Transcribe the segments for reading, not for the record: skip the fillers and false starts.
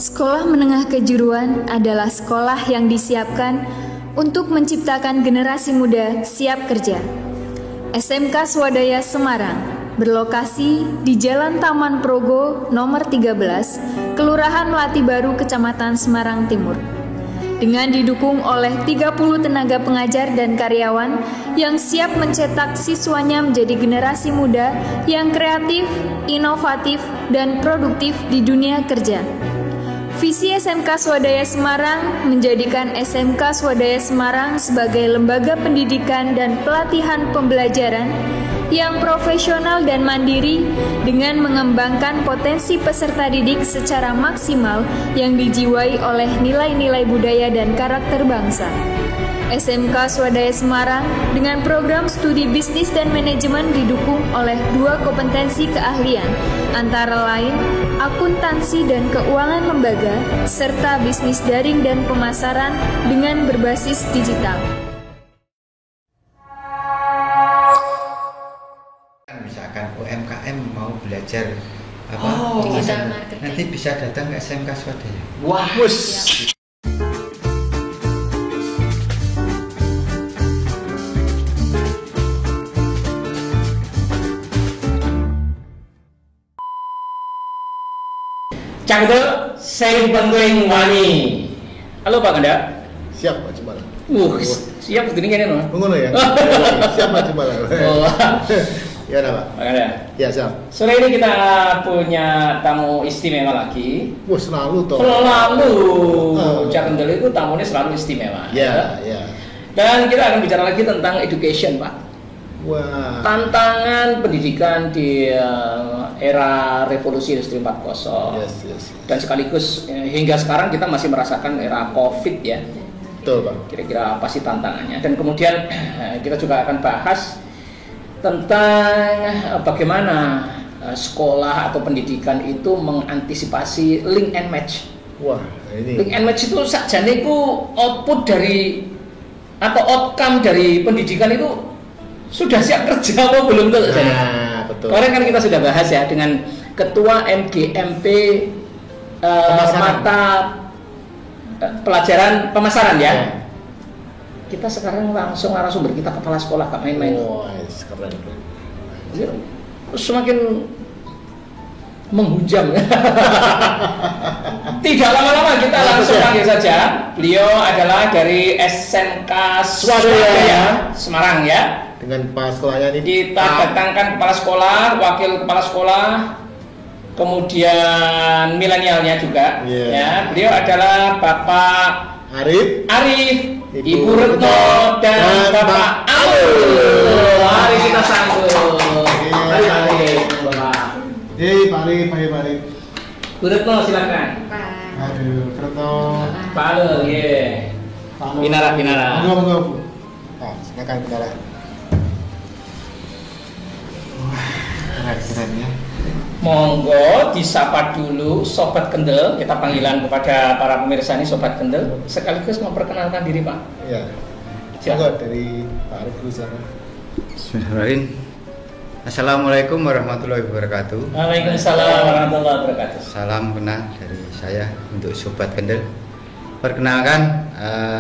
Sekolah Menengah Kejuruan adalah sekolah yang disiapkan untuk menciptakan generasi muda siap kerja. SMK Swadaya Semarang berlokasi di Jalan Taman Progo nomor 13, Kelurahan Melati Baru, Kecamatan Semarang Timur. Dengan didukung oleh 30 tenaga pengajar dan karyawan yang siap mencetak siswanya menjadi generasi muda yang kreatif, inovatif, dan produktif di dunia kerja. Visi SMK Swadaya Semarang menjadikan SMK Swadaya Semarang sebagai lembaga pendidikan dan pelatihan pembelajaran yang profesional dan mandiri dengan mengembangkan potensi peserta didik secara maksimal yang dijiwai oleh nilai-nilai budaya dan karakter bangsa. SMK Swadaya Semarang dengan program studi bisnis dan manajemen didukung oleh 2 kompetensi keahlian, antara lain akuntansi dan keuangan lembaga, serta bisnis daring dan pemasaran dengan berbasis digital. Misalkan UMKM mau belajar digital marketing, nanti bisa datang ke SMK Swadaya. Wah, Cangkel, saya bantuin wani. Halo Pak Ganda. Siap Pak Cemala. Siap begini kan ya? Ngono ya. Siap Pak Cemala. Ya Pak. Pak Ganda. Ya siap. Sore ini kita punya tamu istimewa lagi. Wah selalu toh. Selalu. Cangkel itu tamunya selalu istimewa. Ya, ya. Dan kita akan bicara lagi tentang education, Pak. Wah. Tantangan pendidikan di era revolusi industri 4.0. Yes. Dan sekaligus hingga sekarang kita masih merasakan era COVID ya. Betul Pak. Kira-kira apa sih tantangannya? Dan kemudian kita juga akan bahas tentang bagaimana sekolah atau pendidikan itu mengantisipasi link and match. Wah, ini. Link and match itu sakjane itu output dari atau outcome dari pendidikan itu sudah siap kerja apa belum tuh? Nah, betul. Kemarin kan kita sudah bahas ya dengan Ketua MGMP mata pelajaran pemasaran ya. Kita sekarang langsung narasumber kita kepala sekolah, gak main-main. Keren. Semakin menghujam. Tidak lama-lama kita langsung panggil saja. Beliau adalah dari SMK Swadaya Semarang ya. Dengan kepala sekolahnya ini Kita datangkan kepala sekolah, wakil kepala sekolah, kemudian milenialnya juga. Ya, beliau adalah Bapak Arif, Ibu Retno, dan Bapak Alul. Mari kita sambut. Mari Bapak. Pak Arif. Bu Retno silakan. Aduh, Retno. Pak Alul, ye. Pinara. Monggo. Nah, silakan Pinara. Keren ya. Monggo disapa dulu Sobat Kendel. Kita panggilan kepada para pemirsa ini Sobat Kendel. Sekaligus memperkenalkan diri Pak. Iya. Monggo dari Pak Arif dulu sana. Bismillahirrahmanirrahim. Assalamualaikum warahmatullahi wabarakatuh. Waalaikumsalam warahmatullahi wabarakatuh. Salam kenal dari saya untuk Sobat Kendel. Perkenalkan,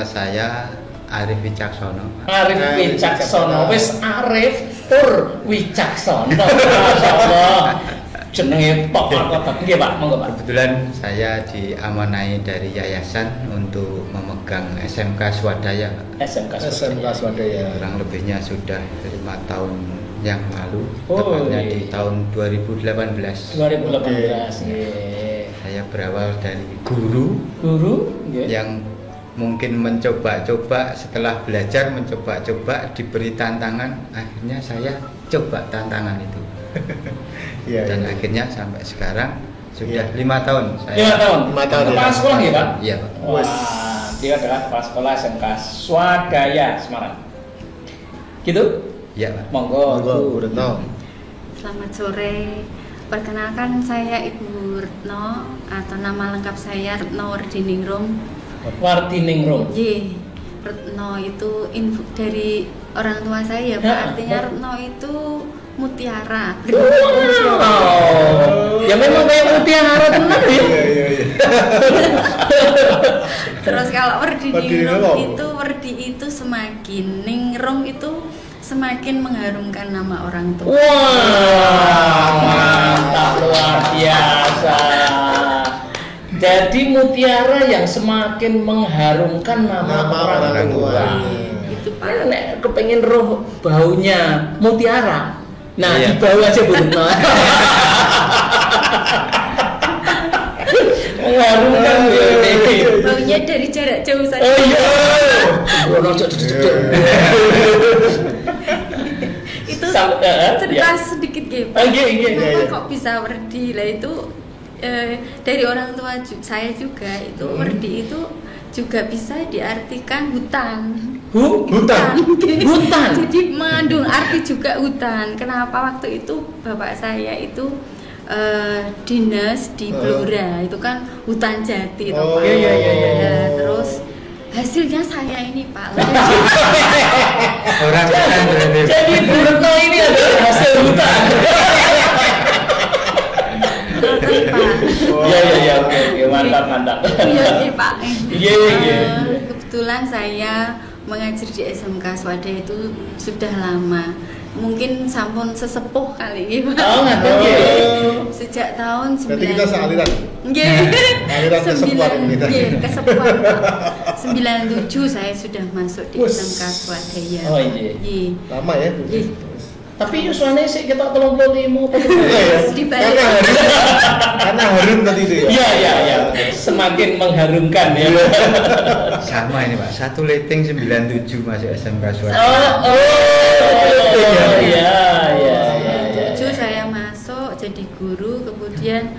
saya Arif Wicaksono. Arif Wicaksono, wis Arif tur Wicaksono. Masyaallah. Jenenge tok kok nggih Pak, monggo Pak. Kebetulan saya diamanai dari yayasan untuk memegang SMK Swadaya. SMK Swadaya. Kurang lebihnya sudah 5 tahun yang lalu, Oh, tepatnya iya. di tahun 2018. 2018. Saya berawal dari guru Nggih. yang mungkin mencoba-coba, setelah belajar mencoba-coba, diberi tantangan, akhirnya saya coba tantangan itu. Dan akhirnya sampai sekarang sudah 5 tahun saya. 5 tahun. Kepala sekolah ya Pak? Iya Pak. Wah, dia adalah kepala sekolah SMK Swadaya Semarang. Gitu? Iya Pak. Monggo Bu Retno. Selamat sore. Perkenalkan saya Ibu Retno atau nama lengkap saya Retno Wardiningrum. Wardiningrum. Retno itu info dari orang tua saya ya Pak. Artinya Retno itu mutiara. Wow. Ya memang kayak mutiara tenan ya. Terus kalau werdi Werdi ningrum ningrum. itu werdi itu semakin ningrum itu semakin mengharumkan nama orang tua. Wah, mantap, luar biasa. Jadi mutiara yang semakin mengharumkan nama orang tua. Itu Pak. Nah, nek kepengen roh baunya mutiara. Nah, Iya. di bau aja Bu Retno. Mengharumkan ya. Baunya dari jarak jauh saja. Oh iya. Ono cocok. Itu Sampai- cerita ya. sedikit gitu. Iya, iya, Kenapa iya. kok bisa werdi? Lah itu dari orang tua saya juga itu werdi itu juga bisa diartikan hutan. Hutan. Hutan. Jadi mengandung arti juga hutan. Kenapa waktu itu bapak saya itu dinas di Blora, itu kan hutan jati itu Oh, Pak. iya, iya, iya. Nah, terus hasilnya saya ini Pak. Orang hutan berarti. Jadi Bu Retno ini adalah hasil hutan. Iya iya iya, oke mantap. Iya Pak. Iya, iya. Kebetulan saya mengajar di SMK Swadaya itu sudah lama. Mungkin sampun sesepuh kali ini Pak. Oh, ngaten nggih. Sejak tahun 90. Berarti kita sealiran. Nggih. Aliran kesepuhan kita. Nggih, kesepuhan Pak. 97 saya sudah masuk di Wus. SMK Swadaya. Oh, iya. Nggih. Lama ya. Nggih. Tapi yuswane sih kita 35 apa Dibalik. Karena harum tadi itu ya. Iya. Semakin mengharumkan ya. Sama ini Pak, satu leteng 97 masuk SMK Swasta. Iya. 97 saya masuk jadi guru, kemudian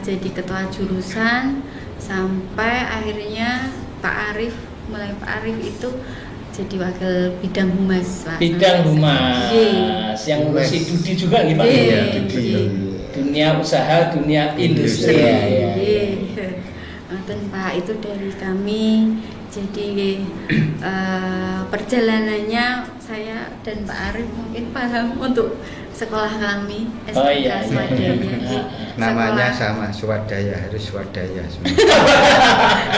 jadi ketua jurusan sampai akhirnya Pak Arif itu jadi wakil bidang humas Pak. Bidang humas Nggih. yang ngurusi Dudi juga nih Pak. Nggih, Iya, nggih. dunia usaha, dunia industri. Industri. Iya. Nggih. Ngoten Pak, itu dari kami. Jadi perjalanannya saya dan Pak Arif mungkin paham untuk sekolah kami SMK Oh, iya, iya. Swadaya. Namanya Sekolah- sama, Swadaya, harus Swadaya semua.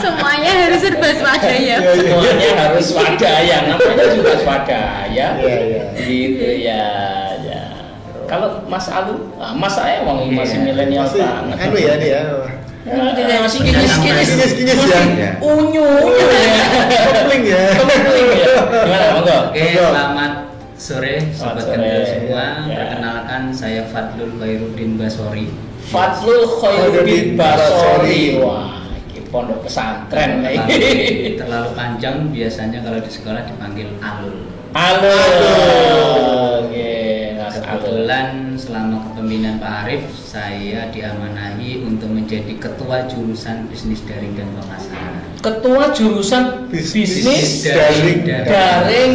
semuanya harus serba swadaya. Semuanya harus swadaya, namanya juga swadaya. Iya. Gitu ya. Kalau Mas Alu, Mas saya emang masih Iya. milenial Masih banget. anu ya dia. Masih kinis-kinis. Kinis-kinis ya. Ya. Unyu ya. Kopling ya. Kopling ya. Gimana, monggo? Oke, selamat sore sobat Sore. kental semua. Ya. Perkenalkan saya Fadlul Khairuddin Basori. Fadlul Khairuddin Basori. Wah, ini pondok pesantren nih. Terlalu panjang, biasanya kalau di sekolah dipanggil Alul. Halo. Oke, Mas Alul. Kebetulan selama kepemimpinan Pak Arif, saya diamanahi untuk menjadi ketua jurusan bisnis daring dan pemasaran. Ketua jurusan bisnis daring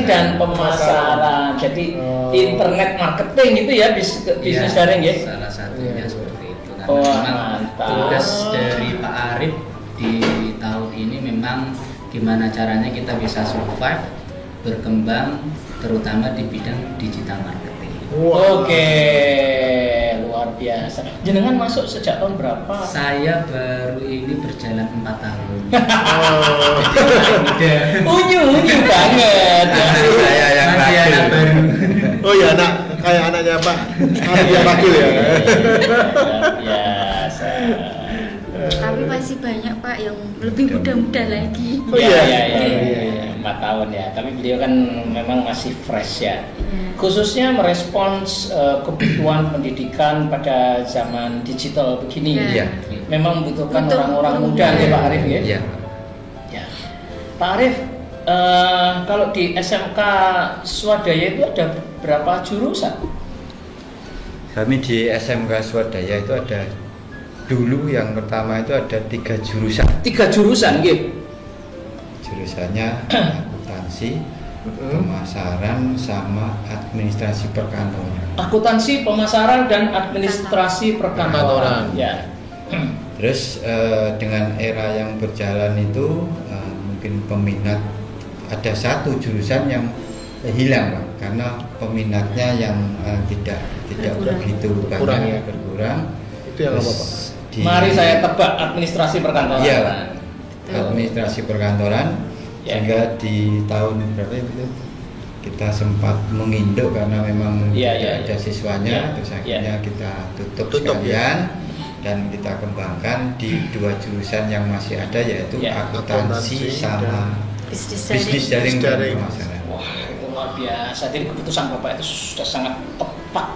dan pemasaran. Jadi internet marketing itu ya bisnis Ya, daring ya. salah satunya seperti itu. Karena Wah, memang mantap. tugas dari Pak Arif di tahun ini memang gimana caranya kita bisa survive, berkembang, terutama di bidang digital marketing. Oke, luar biasa. Jenengan masuk sejak tahun berapa? Saya baru ini berjalan 4 tahun. Unyu banget. Saya yang Masih ragil. anak baru. Oh ya anak kayak anaknya Pak Arif yang ragil ya. Luar biasa. Tapi masih banyak Pak yang lebih muda-muda lagi. Oh, iya. Iya. 4 tahun ya. Tapi beliau kan memang masih fresh ya. Iya. Khususnya merespons kebutuhan pendidikan pada zaman digital begini. Iya. Memang membutuhkan Butuh orang-orang orang muda muda. ya Pak Arif ya. Iya. Ya. Pak Arif, kalau di SMK Swadaya itu ada berapa jurusan? Kami di SMK Swadaya itu ada dulu yang pertama itu ada 3 jurusan. 3 jurusan gitu. Jurusannya akuntansi, pemasaran, sama administrasi perkantoran. Akuntansi, pemasaran dan administrasi perkantoran. Ya. Terus dengan era yang berjalan itu mungkin peminat ada satu jurusan yang hilang Pak, karena peminatnya yang tidak Berkurang. begitu Berkurang, banyak ya. berkurang. Itu yang apa Pak? Mari saya tebak administrasi perkantoran. Iya, Pak. Administrasi perkantoran. Ya. Sehingga di tahun berapa itu kita sempat menginduk karena memang Ya, tidak ya, ada ya. siswanya, Ya, terus ya. akhirnya kita tutup Tutup, sekalian dan kita kembangkan di 2 jurusan yang masih ada, yaitu Ya. akuntansi Akuntansi sama bisnis daring dan Daring. pemasaran. Wah, itu luar biasa. Jadi keputusan Bapak itu sudah sangat tepat.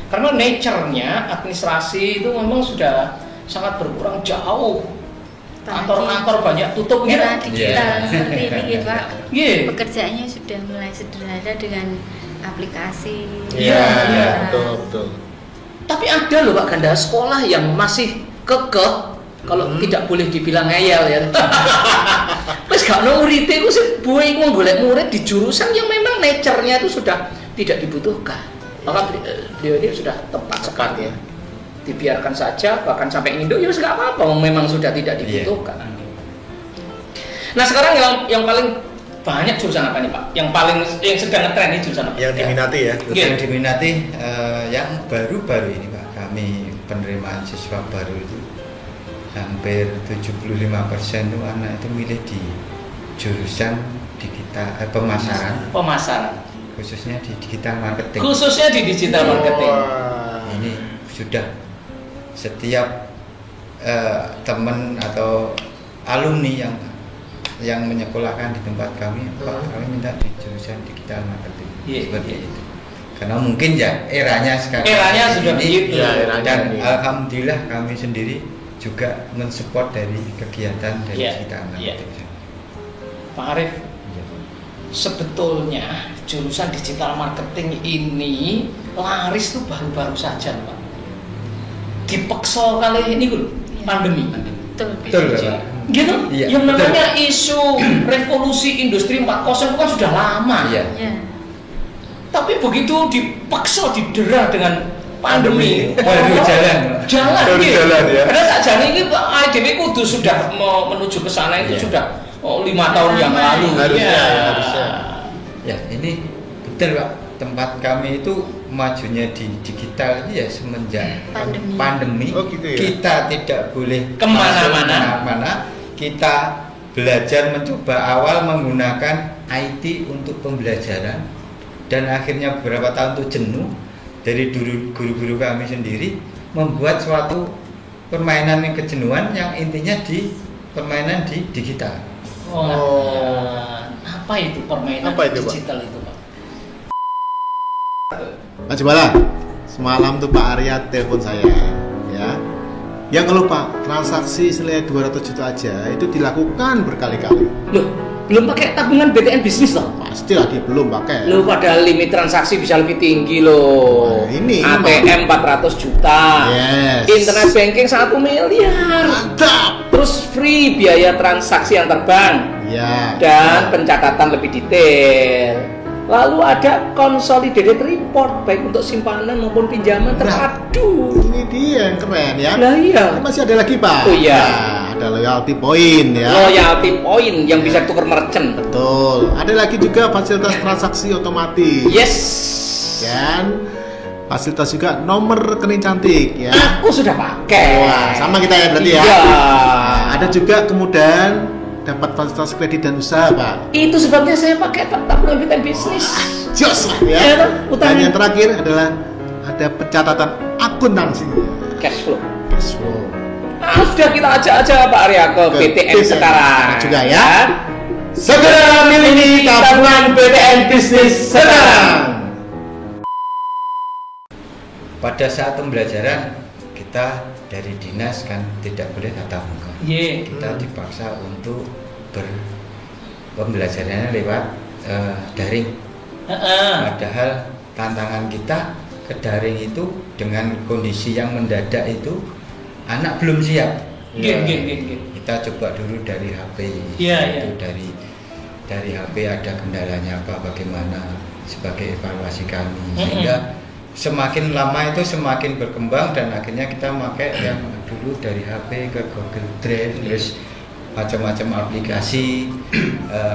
Karena nature-nya administrasi itu memang sudah sangat berkurang jauh. Kantor-kantor banyak tutup gitu. Era digital Iya. seperti ini ya Pak. Iya. Pekerjaannya sudah mulai sederhana dengan aplikasi. Iya, iya. Betul. Tapi ada loh Pak Ganda sekolah yang masih kekeh kalau tidak boleh dibilang ngeyel ya. Wes gak ono muridé ku sing buih golek murid di jurusan yang memang nature-nya itu sudah tidak dibutuhkan. Maka beliau ini sudah tepat sekali ya. Dibiarkan saja bahkan sampai nginduk ya nggak apa-apa memang sudah tidak dibutuhkan. Nah, sekarang yang paling banyak jurusan apa nih Pak? Yang sedang ngetren ini jurusan apa? Yang diminati ya. Yang diminati yang baru-baru ini Pak, kami penerimaan siswa baru itu hampir 75% itu anak itu milih di jurusan digital pemasaran, khususnya di digital marketing. Khususnya di digital marketing. Wah. Ini sudah setiap teman atau alumni yang menyekolahkan di tempat kami, Pak, kami minta di jurusan digital marketing. Iya, Seperti iya. itu. Karena mungkin ya eranya sekarang. Eranya sudah begitu. Ya, eranya Dan ini. alhamdulillah kami sendiri juga mensupport dari kegiatan dari Iya, digital iya. marketing. Pak Arif, Iya. sebetulnya jurusan digital marketing ini laris tuh baru-baru saja Pak. Dipeksa kali ini loh, pandemi. Betul. Betul, Pak. Gitu? Iya, Yang betul. namanya isu revolusi industri 4.0 itu kan sudah lama. Iya. Ya. Tapi begitu dipaksa didera dengan pandemi, Baru jalan. Jalan, Baru iya. jalan, ya. Karena saat ini ADW Kudu sudah mau menuju ke sana itu Iya. sudah 5 tahun yang lalu. Harusnya, Iya. harusnya. Ya, ini betul Pak. Tempat kami itu majunya di digital itu ya semenjak pandemi. Oh, gitu ya? Kita tidak boleh Kemana-mana. kemana-mana. Kita belajar mencoba awal menggunakan IT untuk pembelajaran dan akhirnya beberapa tahun itu jenuh dari guru-guru kami sendiri membuat suatu permainan yang kejenuhan yang intinya di permainan di digital. Apa itu permainan Apa itu, Pak? digital itu, Pak? Mas Jumala, semalam tuh Pak Arya telepon saya, ya. Yang kalau Pak, transaksi senilai 200 juta aja itu dilakukan berkali-kali. Loh, belum pakai tabungan BTN bisnis loh? Pastilah dia belum pakai. Loh, padahal limit transaksi bisa lebih tinggi loh. Nah, ini ATM 400 juta. Yes. Internet banking 1 miliar. Mantap. Terus free biaya transaksi antar bank. Ya. Dan pencatatan lebih detail. Lalu ada consolidated report baik untuk simpanan maupun pinjaman terpadu. Ini dia yang keren ya. Lah iya. Ini masih ada lagi Pak. Oh, iya. Nah, ada loyalty point ya. Loyalty point yang bisa ditukar merchant. Betul. Ada lagi juga fasilitas transaksi otomatis. Yes. Dan fasilitas juga nomor rekening cantik ya. Aku sudah pakai. Wah, sama kita ya berarti ya. Iya. Nah, ada juga kemudian dapat fasilitas kredit dan usaha Pak. Itu sebabnya saya pakai tabungan BTN bisnis. Jos lah ya. Iya, toh, Dan utangnya. yang terakhir adalah ada pencatatan akuntansi. Cash flow. Cash flow. Sudah kita ajak aja Pak Arya ke BTN sekarang. juga ya. Segera miliki tabungan BTN bisnis sekarang. Pada saat pembelajaran kita dari dinas kan tidak boleh tatap muka. Iya. Kita dipaksa untuk pembelajarannya lewat daring. Padahal tantangan kita ke daring itu dengan kondisi yang mendadak itu anak belum siap. Gin. Kita coba dulu dari HP. Iya, Itu dari HP ada kendalanya apa, bagaimana sebagai evaluasi kami. Sehingga semakin lama itu semakin berkembang dan akhirnya kita pakai yang dulu dari HP ke Google Drive, terus macam-macam aplikasi,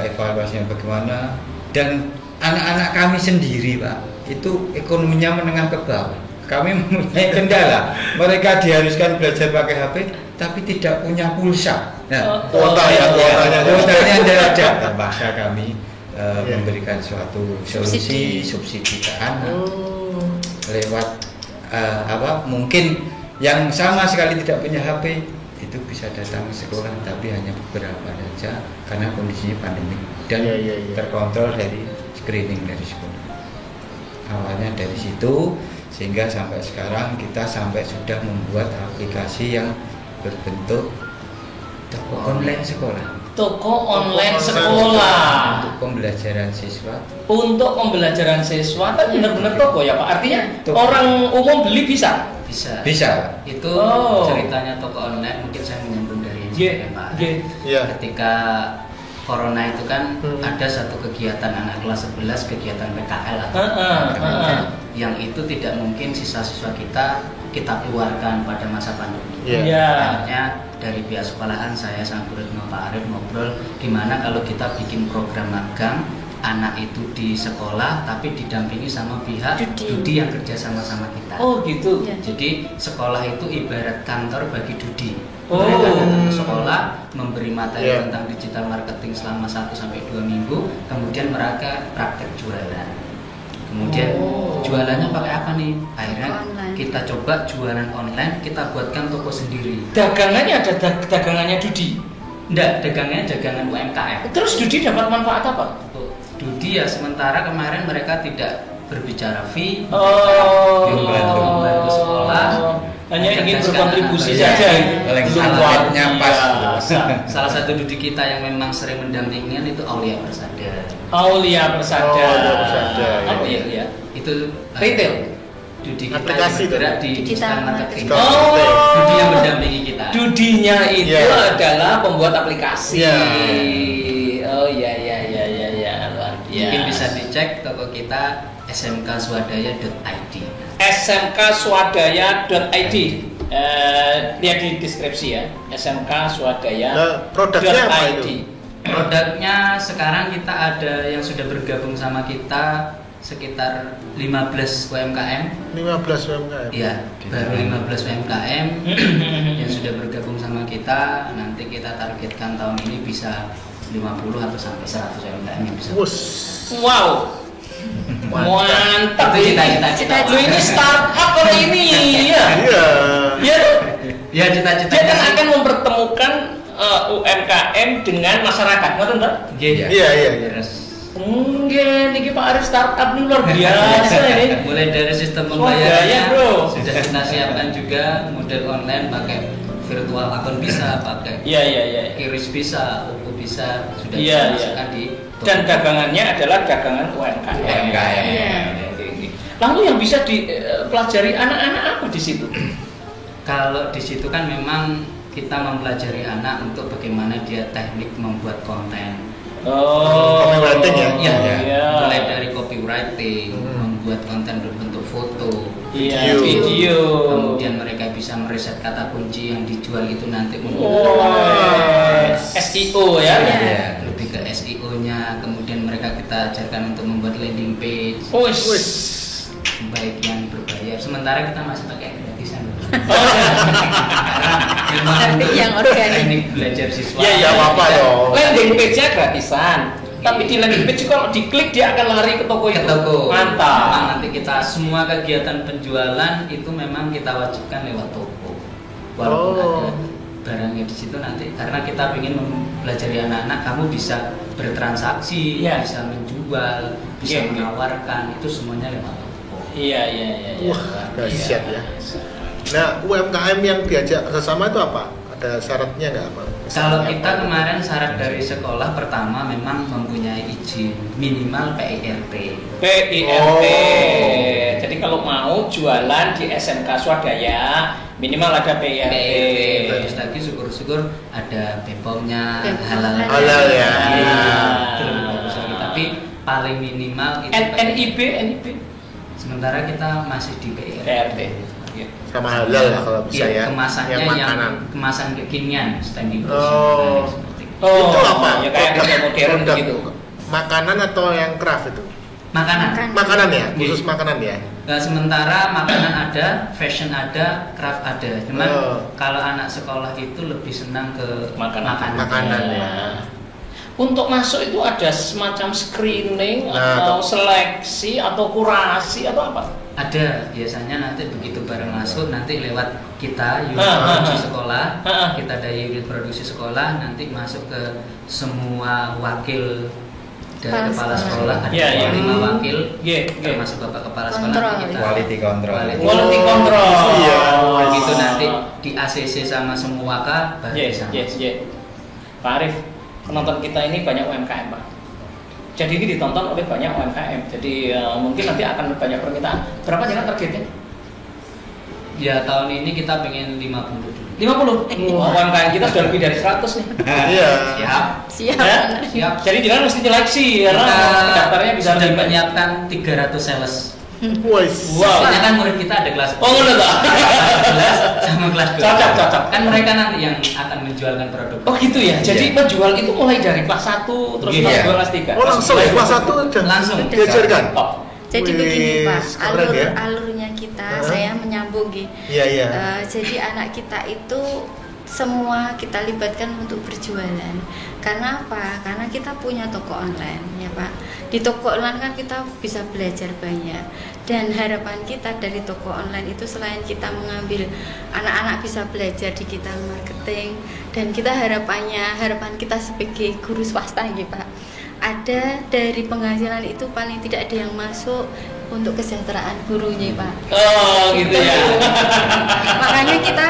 evaluasinya bagaimana. Dan anak-anak kami sendiri Pak, itu ekonominya menengah ke bawah kami mempunyai kendala. Mereka diharuskan belajar pakai HP, tapi tidak punya pulsa. Nah, kuotanya tidak ada. Terpaksa kami memberikan suatu solusi subsidi ke anak lewat mungkin yang sama sekali tidak punya HP itu bisa datang ke sekolah, tapi hanya beberapa saja karena kondisinya pandemi dan terkontrol dari screening dari sekolah. Awalnya dari situ sehingga sampai sekarang kita sudah membuat aplikasi yang berbentuk toko online sekolah. Toko online sekolah Untuk pembelajaran siswa. Untuk pembelajaran siswa kan benar-benar toko ya Pak. Artinya orang umum beli bisa. Bisa. Itu ceritanya toko online, mungkin saya menyambung dari Pak. Ketika Corona itu kan ada satu kegiatan anak kelas 11, kegiatan PKL atau yang itu tidak mungkin siswa-siswa kita keluarkan pada masa pandemi. Akhirnya dari pihak sekolahan saya sama Bu Retno Pak Arif ngobrol gimana kalau kita bikin program magang anak itu di sekolah tapi didampingi sama pihak Dudi yang kerja sama-sama kita. Oh gitu. Jadi sekolah itu ibarat kantor bagi Dudi. Mereka datang ke sekolah memberi materi tentang digital marketing selama 1-2 minggu, kemudian mereka praktek jualan. Kemudian jualannya pakai apa nih? Akhirnya kita coba jualan online, kita buatkan toko sendiri. Dagangannya ada dagangannya Dudi? Enggak, dagangan UMKM. Terus Dudi dapat manfaat apa? Dudi ya sementara kemarin mereka tidak berbicara fee, membantu sekolah, hanya ingin berkontribusi saja. Salah satu Dudi kita yang memang sering mendampingi itu Aulia Persada. Apa ya? Itu retail. Dudi kita aplikasi bergerak di digital marketing. Dudi yang mendampingi kita. Dudinya itu adalah pembuat aplikasi. Oh iya. Mungkin bisa dicek toko kita smkswadaya.id. smkswadaya.id. Lihat di deskripsi ya. smkswadaya.id. Produknya apa itu? Produknya sekarang kita ada yang sudah bergabung sama kita sekitar 15 UMKM. 15 UMKM. Iya, baru 15 UMKM yang sudah bergabung sama kita. Nanti kita targetkan tahun ini bisa 50 atau sampai 100 UMKM yang bisa. Wow. Mantap. Itu cita-cita. Ini startup kali ini. Ya, cita-cita. Dia kan akan mempertemukan UMKM dengan masyarakat, betul tak? Iya. Enggak, ini Pak Arif startup ini luar biasa ini. Mulai dari sistem pembayarannya sudah kita siapkan juga, model online pakai virtual akun bisa, pakai Kiris bisa, Oppo bisa, sudah dimasukkan di. Dan dagangannya adalah dagangan UMKM. Lalu yang bisa dipelajari anak-anak apa di situ? Kalau di situ kan memang kita mempelajari anak untuk bagaimana dia teknik membuat konten. Copywriting ya? Iya. Mulai dari copywriting, membuat konten berbentuk foto, video. Kemudian mereka bisa meriset kata kunci yang dijual itu nanti SEO ya? Lebih ke SEO-nya. Kemudian mereka kita ajarkan untuk membuat landing page. Baik yang berbayar. Sementara kita masih pakai gratisan. Yang organik. Teknik belajar siswa. Iya, apa dong. Landing page-nya gratisan. Tapi di landing page kalau diklik dia akan lari ke toko itu. Mantap. Memang nanti kita semua kegiatan penjualan itu memang kita wajibkan lewat toko. Walaupun ada barangnya di situ nanti karena kita ingin mempelajari anak-anak kamu bisa bertransaksi, bisa menjual, bisa menawarkan, itu semuanya lewat toko. Iya. Wah, dahsyat ya. Nah, UMKM yang diajak bersama itu apa? Ada syaratnya nggak, Pak? Kalau kita kemarin syarat dari sekolah pertama memang mempunyai izin minimal PIRT. Jadi kalau mau jualan di SMK Swadaya minimal ada PIRT. Bagus lagi syukur-syukur ada BPOM-nya halal ya. Itu lebih bagus lagi. Tapi paling minimal itu NIB. Sementara kita masih di PIRT. Sama halal lah kalau bisa ya. Kemasannya yang kemasan kekinian, standing position seperti itu. Itu apa? Ya kayak modern begitu. Makanan atau yang craft itu? Makanan Makanan ya, khusus makanan ya. Nah, sementara makanan ada, fashion ada, craft ada. Cuman kalau anak sekolah itu lebih senang ke makanan. Ya. Untuk masuk itu ada semacam screening atau seleksi atau kurasi atau apa? Ada, biasanya nanti begitu bareng masuk, nanti lewat kita unit produksi sekolah, kita dari unit produksi sekolah nanti masuk ke semua wakil dari kepala sekolah, ada 5 wakil, termasuk bapak kepala sekolah, nanti kita quality control. Iya. Begitu nanti di ACC sama semua baru bisa. Pak Arif, penonton kita ini banyak UMKM, Pak. Jadi ini ditonton oleh banyak UMKM. Jadi mungkin nanti akan banyak permintaan. Berapa jangan targetnya? Ya tahun ini kita pengen 50 dulu. 50? UMKM kita sudah lebih dari 100 nih. Iya. Siap. Jadi jangan mesti seleksi karena pendaftarnya bisa sudah menyiapkan 300 sales. Wow. Soalnya kan murid kita ada kelas 10 kelas sama kelas 2. Cocok. Kan mereka nanti yang akan menjualkan produk. Oh gitu ya. Jadi menjual itu mulai dari kelas 1 terus kelas 2, kelas 3. Oh langsung kelas 1 langsung diajarkan. Jadi begini Pak, alurnya kita, saya menyambung gitu. Jadi anak kita itu semua kita libatkan untuk berjualan. Karena apa? Karena kita punya toko online ya Pak. Di toko online kan kita bisa belajar banyak. Dan harapan kita dari toko online itu selain kita mengambil anak-anak bisa belajar digital marketing, dan kita harapan kita sebagai guru swasta gitu Pak, ada dari penghasilan itu paling tidak ada yang masuk untuk kesejahteraan gurunya Pak. Oh gitu ya. Makanya kita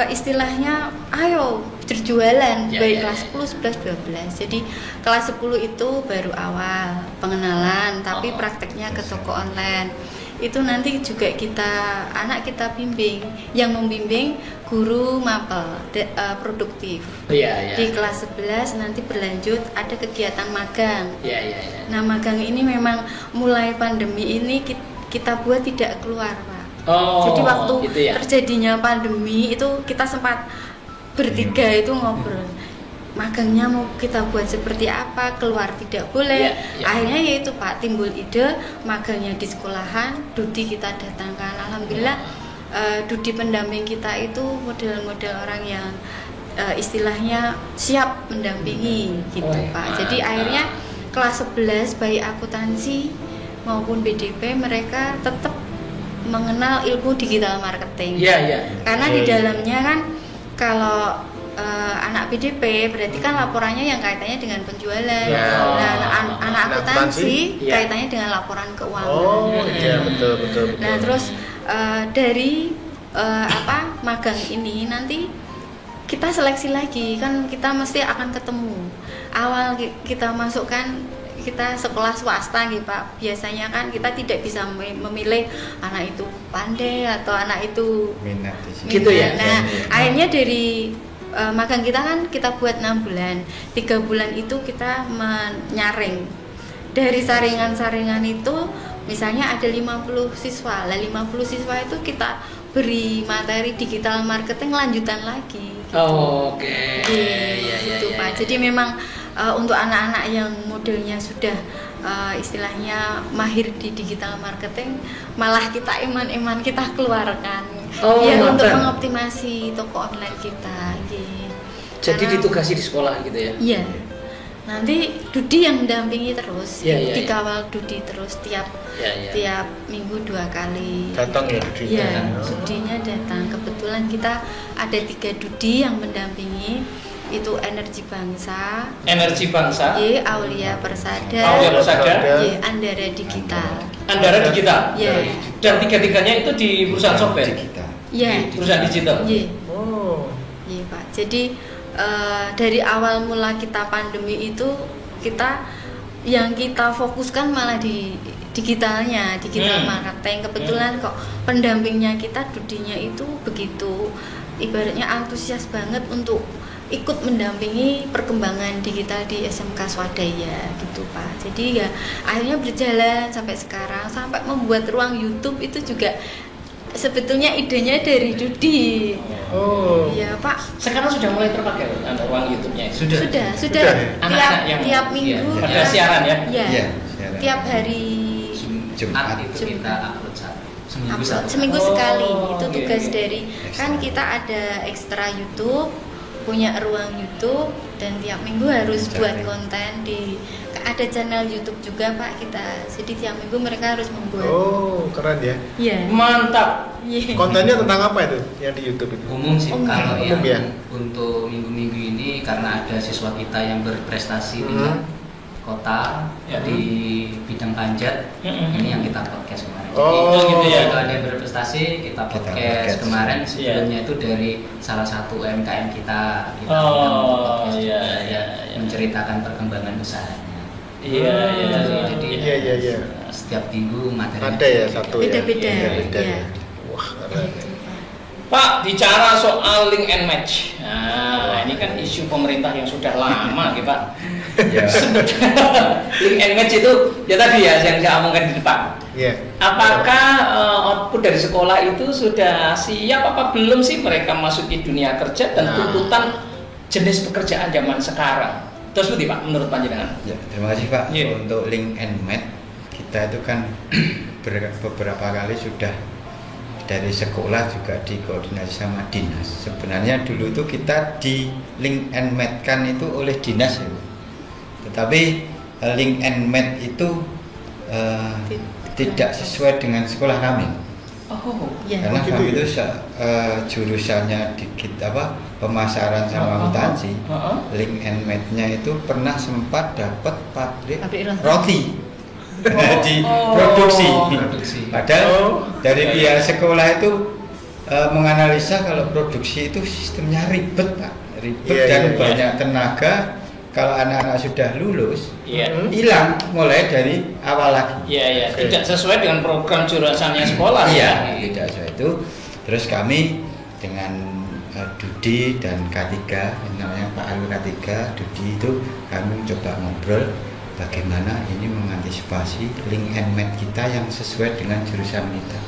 istilahnya ayo berjualan baik kelas 10, 11, 12. Jadi kelas 10 itu baru awal pengenalan, tapi prakteknya ke toko online. Itu nanti juga anak kita bimbing, yang membimbing guru mapel produktif. Di kelas 11 nanti berlanjut ada kegiatan magang. Nah magang ini memang mulai pandemi ini kita buat tidak keluar Pak. Jadi waktu gitu ya? Terjadinya pandemi itu kita sempat bertiga itu ngobrol. Magangnya mau kita buat seperti apa, keluar tidak boleh. Akhirnya yaitu Pak timbul ide magangnya di sekolahan, Dudi kita datangkan. Alhamdulillah Dudi pendamping kita itu model-model orang yang istilahnya siap mendampingi gitu Pak. Jadi akhirnya kelas 11 baik akuntansi maupun BDP mereka tetap mengenal ilmu digital marketing. Karena di dalamnya kan kalau anak BDP berarti kan laporannya yang kaitannya dengan penjualan. Nah, anak akuntansi kaitannya dengan laporan keuangan. Betul. Nah, terus dari magang ini nanti kita seleksi lagi, kan kita mesti akan ketemu. Awal kita masukkan kita sekolah swasta gitu Pak, biasanya kan kita tidak bisa memilih anak itu pandai atau anak itu minat gitu ya. Nah, akhirnya dari magang kita kan kita buat 6 bulan. 3 bulan itu kita menyaring. Dari saringan-saringan itu misalnya ada 50 siswa. Lah 50 siswa itu kita beri materi digital marketing lanjutan lagi gitu. Gitu Pak. Jadi memang untuk anak-anak yang modelnya sudah istilahnya mahir di digital marketing, malah kita iman-iman kita keluarkan untuk mengoptimasi toko online kita. Jadi ditugasi di sekolah gitu ya? Iya. Nanti Dudi yang mendampingi terus, dikawal Dudi terus tiap minggu 2 kali. Datang ya Dudi? Iya, Dudinya datang. Kebetulan kita ada 3 Dudi yang mendampingi. Itu Energi Bangsa, Aulia Persada, Andara Digital. Dan 3-tiganya itu di perusahaan software. Perusahaan digital. Iya Pak. Jadi dari awal mula kita pandemi itu yang kita fokuskan malah di digital marketing. Kebetulan kok pendampingnya kita Dudinya itu begitu ibaratnya antusias banget untuk ikut mendampingi perkembangan digital di SMK Swadaya gitu Pak. Jadi ya akhirnya berjalan sampai sekarang, sampai membuat ruang YouTube itu juga sebetulnya idenya dari Dudi. Iya Pak. Sekarang sudah mulai terpakai ruang YouTube-nya. Sudah. Tiap minggu ada siaran ya. Iya. Tiap hari Jumat itu kita upload 1. seminggu sekali. Itu tugas dari kan kita ada ekstra YouTube, punya ruang YouTube, dan tiap minggu harus buat konten ada channel YouTube juga Pak kita. Jadi tiap minggu mereka harus membuat. Oh, keren ya. Iya. Mantap. Yeah. Kontennya tentang apa itu yang di YouTube itu? Umum sih kalau yang ya? untuk minggu-minggu ini karena ada siswa kita yang berprestasi tingkat kota di bidang panjat, ini yang kita podcast kemarin. Oh, Jadi, gitu ya. kalau ada yang berprestasi kita podcast kemarin sebelumnya itu dari salah satu UMKM kita podcast menceritakan perkembangan usahanya. Jadi setiap minggu materinya ada ya satu beda-beda. Ya. Wah, keren. Pak, bicara soal link and match. Nah, ini kan isu pemerintah yang sudah lama kita. Link and match itu ya tadi ya yang saya omongkan di depan. Apakah output dari sekolah itu sudah siap apa belum sih mereka masuki dunia kerja dan tuntutan jenis pekerjaan zaman sekarang? Terus seperti Pak, menurut panjenengan? Ya, terima kasih Pak. Untuk link and match kita itu kan beberapa kali sudah dari sekolah juga dikoordinasi sama dinas. Sebenarnya dulu itu kita di link and match kan itu oleh dinas ya. Tetapi link and match itu tidak sesuai dengan sekolah kami. Karena kami itu jurusannya pemasaran sama akuntansi. Link and match-nya itu pernah sempat dapat pabrik roti. Di produksi. Padahal dari pihak sekolah itu menganalisa kalau produksi itu sistemnya ribet Pak, dan banyak tenaga. Kalau anak-anak sudah lulus hilang mulai dari awal lagi. Tidak sesuai dengan program jurusannya sekolah. Tidak sesuai itu. Terus kami dengan Dudi dan K3, namanya Pak Alu K3, Dudi itu kami coba ngobrol bagaimana ini mengantisipasi link and match kita yang sesuai dengan jurusan kita.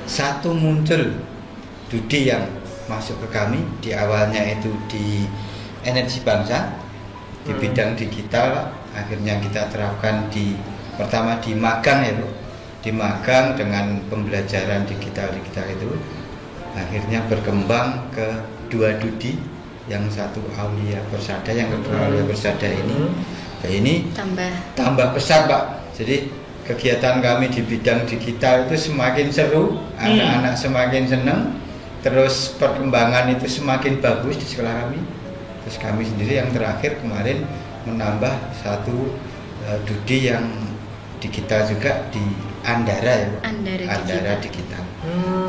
Satu muncul Dudi yang masuk ke kami di awalnya itu di energi bangsa di bidang digital, akhirnya kita terapkan pertama di magang ya Bu, di magang dengan pembelajaran digital itu, akhirnya berkembang ke dua Dudi, yang satu Aulia Persada, yang kedua Aulia Persada ini. Nah, ini tambah pesat Pak. Jadi kegiatan kami di bidang digital itu semakin seru, anak-anak semakin senang, terus perkembangan itu semakin bagus di sekolah kami. Terus kami sendiri yang terakhir kemarin menambah satu Dudi yang digital juga di Andara ya, Andara digital.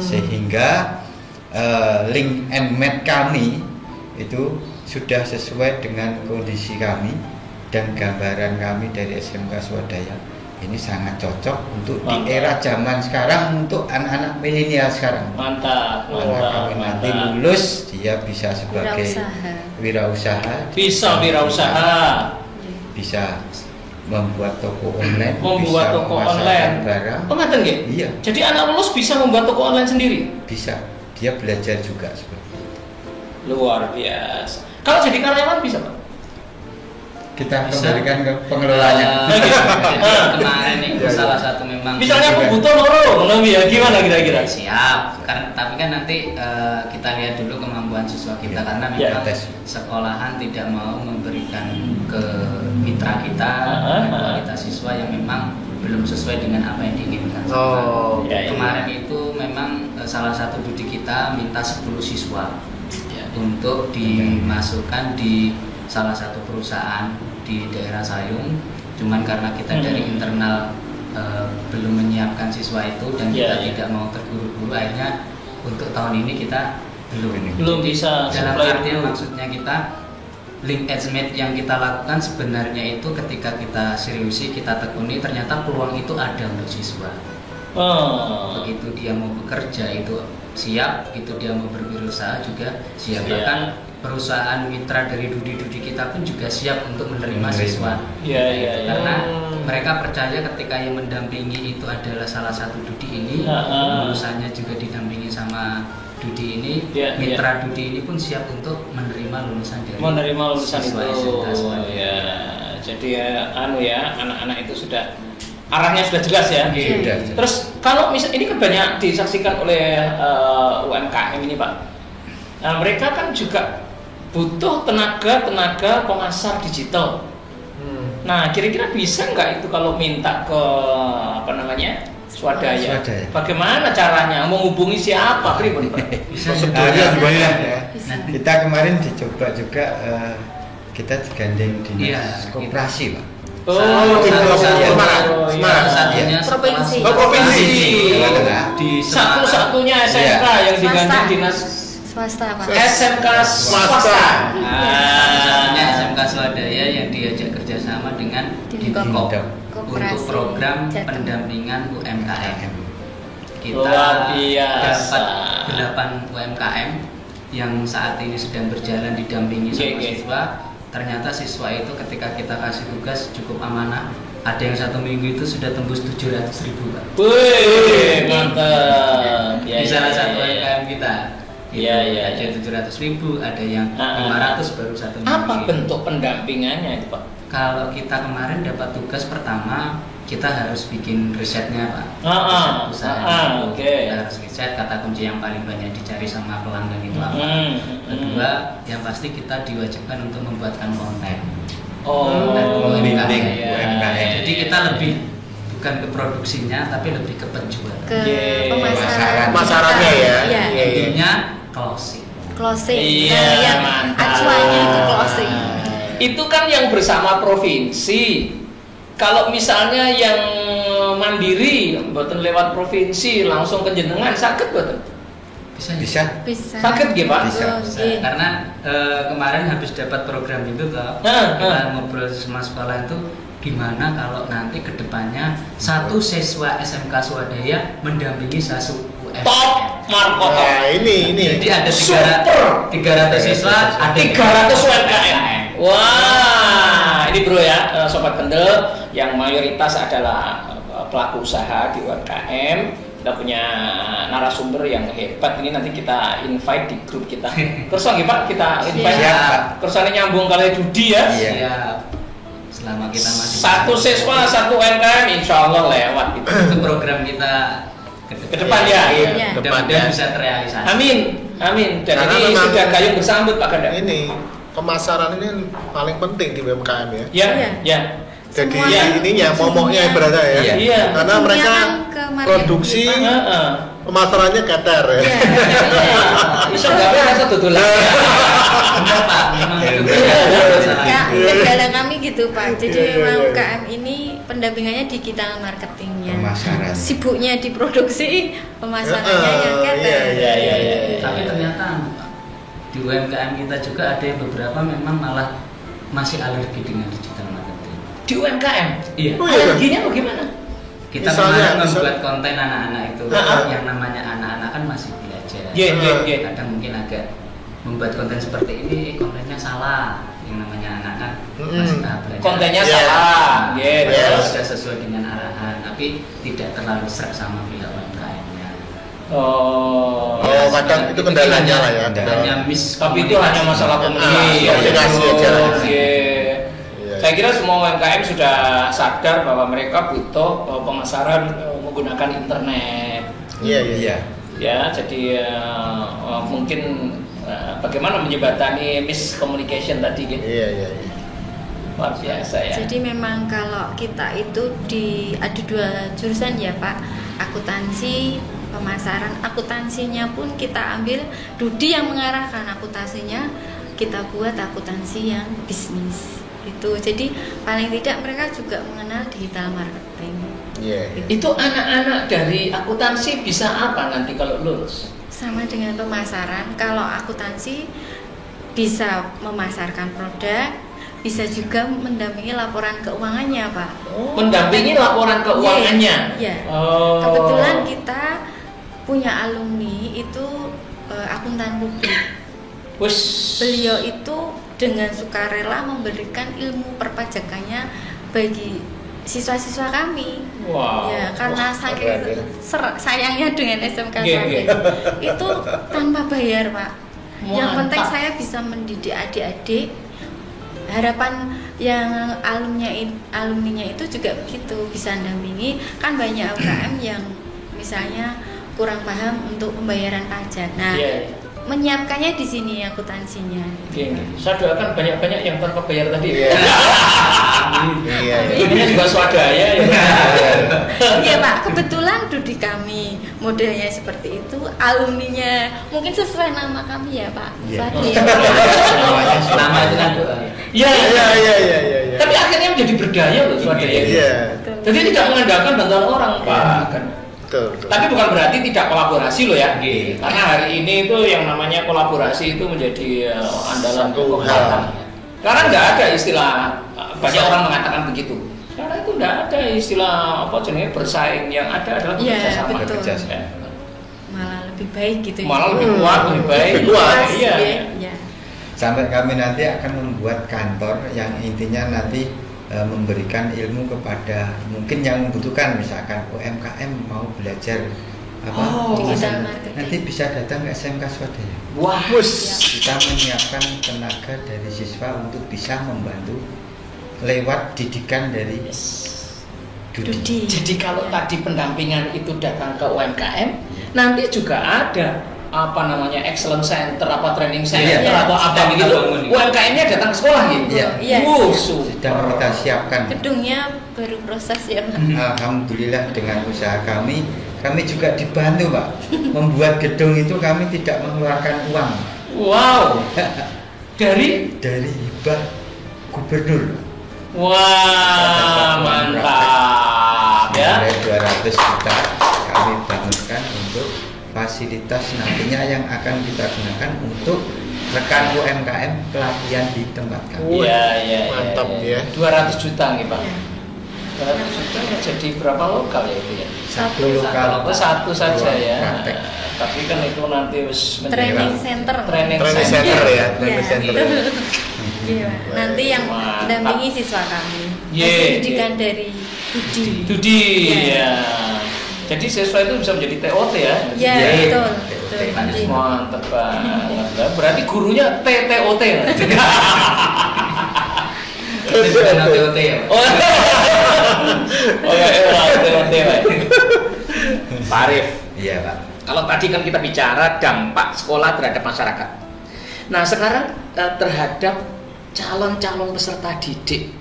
Sehingga link and match kami itu sudah sesuai dengan kondisi kami dan gambaran kami dari SMK Swadaya. Ini sangat cocok untuk di era zaman sekarang untuk anak-anak milenial sekarang. Mantap. Kami nanti lulus dia bisa sebagai wirausaha. Bisa membuat toko online. Membuat toko online. Barang. Pengertian nggih? Iya. Jadi anak lulus bisa membuat toko online sendiri. Bisa. Dia belajar juga seperti itu. Luar biasa. Kalau jadi karyawan bisa Pak? Kita kembalikan ke pengelolanya. Kemarin itu salah satu memang. Misalnya aku butuh loro, gimana kira-kira? Siap. Tapi kan nanti kita lihat dulu kemampuan siswa kita karena memang sekolahan tidak mau memberikan ke mitra kita kualitas siswa yang memang belum sesuai dengan apa yang diinginkan. Kemarin itu memang salah satu Dudi kita minta 10 siswa untuk dimasukkan di salah satu perusahaan di daerah Sayung, cuman karena kita dari internal belum menyiapkan siswa itu dan kita tidak mau terburu-buru, akhirnya untuk tahun ini kita belum bisa. Dalam artian maksudnya kita link and match yang kita lakukan sebenarnya itu ketika kita seriusi, kita tekuni, ternyata peluang itu ada untuk siswa. Begitu dia mau bekerja itu siap, begitu dia mau berwirausaha juga siap. Bahkan perusahaan mitra dari Dudi kita pun juga siap untuk menerima siswa. Karena mereka percaya ketika yang mendampingi itu adalah salah satu Dudi ini, lulusannya juga didampingi sama Dudi ini, mitra Dudi ini pun siap untuk menerima lulusan siswa itu. Jadi anak-anak itu sudah arahnya sudah jelas ya. Sudah. Terus kalau misal ini kan banyak disaksikan oleh UMKM ini Pak. Nah, mereka kan juga butuh tenaga pemasar digital. Nah, kira-kira bisa nggak itu kalau minta ke Swadaya? Bagaimana caranya? Menghubungi siapa? Bisa gimana ya? Kita kemarin dicoba juga, kita digandeng dinas koperasi Pak. Satunya provinsi. Di satu-satunya SMK yang digandeng dinas swasta Pak. SMK swasta. Satunya SMK Swadaya yang diajak kerjasama dengan Dinkop untuk program pendampingan UMKM. Kita dapat 8 UMKM yang saat ini sedang berjalan didampingi sama siswa. Ternyata siswa itu ketika kita kasih tugas cukup amanah. Ada yang 1 minggu itu sudah tembus 700.000 Pak. Wih, mantap. Di salah satu UMKM kita. Ada 700.000, ada yang 500 baru 1 minggu. Apa bentuk pendampingannya itu Pak? Kalau kita kemarin dapat tugas pertama, kita harus bikin risetnya Pak. Usaha. Kita harus riset kata kunci yang paling banyak dicari sama pelanggan itu apa. Kedua, yang pasti kita diwajibkan untuk membuatkan konten. Membimbing UMKM. Jadi kita lebih bukan ke produksinya, tapi lebih ke penjualan. Ke pemasaran. Pemasarannya ya. Intinya closing. Iya, mantap. Acuannya itu closing. Itu kan yang bersama provinsi. Kalau misalnya yang mandiri, mboten lewat provinsi langsung ke jenengan, sakit mboten? Bisa. Sakit nggih Pak? Bisa. Karena kemarin habis dapat program itu kita ngobrol sama sekolah itu gimana kalau nanti kedepannya satu siswa SMK Swadaya mendampingi satu UMKM. Top Marco. Nah, ini. Jadi ada 300 siswa, ada 300 UMKM. Wah, ini bro ya, Sobat Kendel yang mayoritas adalah pelaku usaha di UMKM. Kita punya narasumber yang hebat, ini nanti kita invite di grup kita. Terus lagi Pak, kita invite terus nyambung kali judi ya. Siap. Selama kita masih satu siswa, satu UMKM, insya Allah lewat gitu. Itu program kita ke depan ya. Mudah-mudahan bisa terrealisasi. Amin. Dan Karena ini memang sudah gayung bersambut Pak Ganda. Ini pemasaran ini paling penting di UMKM ya. Ya. Jadi Semua ininya momoknya berada ya. Iya. Karena mereka produksi pemasarannya keter ya. Bisa nggak bisa tutulan. Kendala kami gitu Pak. Jadi memang UMKM ini pendampingannya digital marketingnya. Pemasaran. Sibuknya di produksi, pemasarannya yang keter. Iya. Tapi ternyata di UMKM kita juga ada yang beberapa memang malah masih alergi dengan digital marketing. Di UMKM? Iya. Alerginya bagaimana? Kita kemarin membuat konten anak-anak itu, yang namanya anak-anak kan masih belajar. Iya. Kadang mungkin agak membuat konten seperti ini, kontennya salah. Yang namanya anak kan masih tahap belajar. Kontennya salah. Sudah sesuai dengan arahan, tapi tidak terlalu serak sama pihak UMKM-nya. Kadang itu kendalanya lah ya. Hanya miss. Tapi itu hanya masalah komunikasi aja. Saya kira semua UMKM sudah sadar bahwa mereka butuh pemasaran menggunakan internet. Iya. Ya, jadi mungkin bagaimana menjembatani miscommunication tadi gitu. Iya. Luar biasa ya. Jadi memang kalau kita itu ada 2 jurusan ya Pak, akuntansi, pemasaran. Akuntansinya pun kita ambil Dudi yang mengarahkan, akuntansinya kita buat akuntansi yang bisnis. Itu jadi paling tidak mereka juga mengenal digital marketing. Itu anak-anak dari akuntansi bisa apa nanti kalau lulus? Sama dengan pemasaran. Kalau akuntansi bisa memasarkan produk, bisa juga mendampingi laporan keuangannya Pak. Mendampingi laporan keuangannya. Iya. Kebetulan kita punya alumni itu akuntan publik. Beliau itu dengan sukarela memberikan ilmu perpajakannya bagi siswa-siswa kami. Ya, karena saking sayangnya dengan SMK kami itu tanpa bayar Pak. Yang penting saya bisa mendidik adik-adik. Harapan yang alumninya itu juga begitu, bisa dampingi. Kan banyak UKM yang misalnya kurang paham untuk pembayaran pajak. Nah, menyiapkannya di sini akuntansinya. Saya doakan banyak-banyak yang tanpa bayar tadi. Iya. Ini juga swadaya ya. Iya Pak, kebetulan studi kami modelnya seperti itu, alumninya mungkin sesuai nama kami ya Pak. Nama itu kan doa. Iya. Tapi akhirnya menjadi berdaya loh swadaya. Iya. Jadi tidak mengandalkan bantuan orang Pak. Kan. Tapi bukan berarti tidak kolaborasi loh ya. Karena hari ini itu yang namanya kolaborasi itu menjadi andalan kekuatan. Karena nggak ada istilah, banyak orang mengatakan begitu. Karena itu nggak ada istilah bersaing, yang ada adalah bekerjasama. Malah lebih baik gitu. Malah lebih kuat, lebih baik. Iya. Sampai kami nanti akan membuat kantor yang intinya nanti memberikan ilmu kepada mungkin yang membutuhkan, misalkan UMKM mau belajar digital marketing, nanti bisa datang ke SMK Swadaya. Wah, kita menyiapkan tenaga dari siswa untuk bisa membantu lewat didikan dari Dudi. Jadi kalau tadi pendampingan itu datang ke UMKM, nanti juga ada excellent center, training center atau apa begitu. UMKM-nya datang ke sekolah gitu. Sedang kita siapkan. Gedungnya baru proses ya Pak. Alhamdulillah dengan usaha kami juga dibantu Pak. Membuat gedung itu kami tidak mengeluarkan uang. Wow. Dari hibah gubernur. Wah, mantap ya. 200 juta kami bangunkan untuk fasilitas nantinya yang akan kita gunakan untuk rekan UMKM pelatihan di tempat kami. Iya. Mantap ya. 200 juta nih Pak. 200 juta jadi berapa lokal ya itu ya? Satu lokal. Satu saja ya. Praktek. Tapi kan itu nanti training center ya. Iya. Nanti yang mendampingi siswa kami. Pendidikan dari Dudi. Ya. Jadi siswa itu bisa menjadi TOT ya? Iya, betul. Mantap banget. Berarti gurunya TTOT. TOT ya? TOT Pak. Pak Arif. Iya Pak. Kalau tadi kan kita bicara dampak sekolah terhadap masyarakat. Nah sekarang terhadap calon-calon peserta didik,